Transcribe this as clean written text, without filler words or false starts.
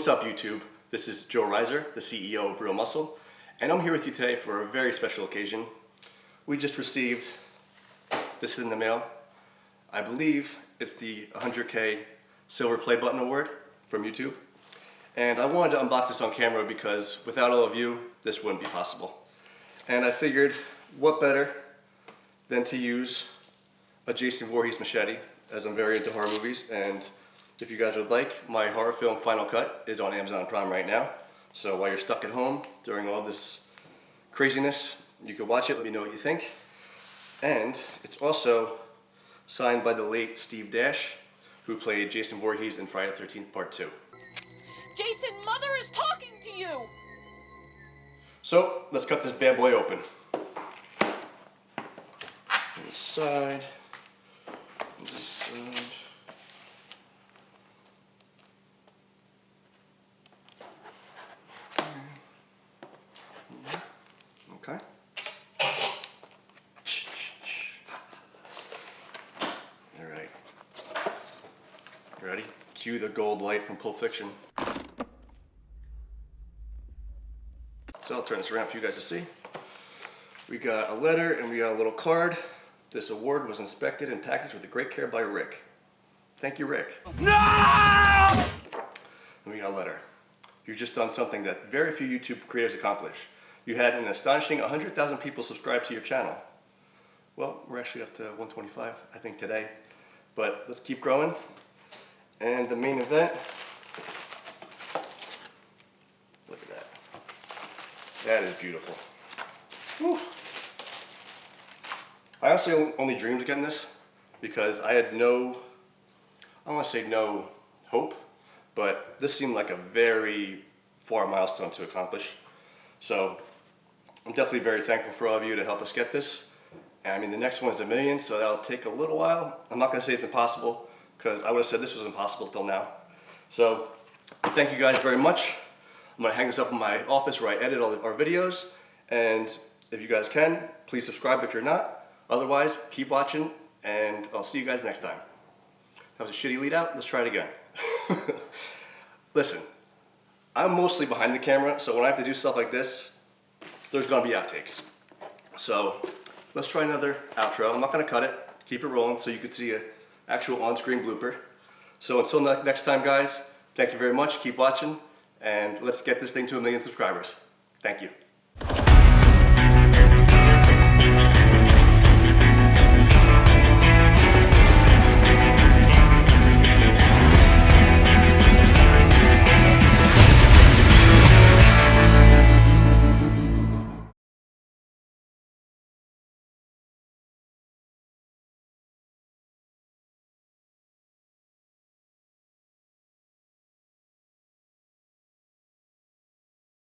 What's up YouTube? This is Joe Reiser, the CEO of Real Muscle, and I'm here with you today for a very special occasion. We just received this in the mail. I believe it's the 100K Silver Play Button Award from YouTube. And I wanted to unbox this on camera because without all of you, this wouldn't be possible. And I figured, what better than to use a Jason Voorhees machete, as I'm very into horror movies, and if you guys would like, my horror film Final Cut is on Amazon Prime right now. So while you're stuck at home during all this craziness, you can watch it, let me know what you think. And it's also signed by the late Steve Dash, who played Jason Voorhees in Friday the 13th Part 2. Jason, Mother is talking to you! So, let's cut this bad boy open. Inside. This side. Okay. All right. You ready? Cue the gold light from Pulp Fiction. So I'll turn this around for you guys to see. We got a letter and we got a little card. This award was inspected and packaged with great care by Rick. Thank you, Rick. No! And we got a letter. You've just done something that very few YouTube creators accomplish. You had an astonishing 100,000 people subscribe to your channel. Well, we're actually up to 125, I think, today. But let's keep growing. And the main event, look at that. That is beautiful. Whew. I honestly only dreamed of getting this because I had no, I don't want to say no hope, but this seemed like a very far milestone to accomplish. So I'm definitely very thankful for all of you to help us get this. And I mean, the next one is 1 million, so that'll take a little while. I'm not going to say it's impossible because I would have said this was impossible till now. So thank you guys very much. I'm going to hang this up in my office where I edit all our videos. And if you guys can, please subscribe if you're not. Otherwise, keep watching, and I'll see you guys next time. That was a shitty lead out. Let's try it again. Listen, I'm mostly behind the camera, so when I have to do stuff like this, there's going to be outtakes. So let's try another outro. I'm not going to cut it. Keep it rolling so you can see an actual on-screen blooper. So until next time, guys, thank you very much. Keep watching, and let's get this thing to 1 million subscribers. Thank you.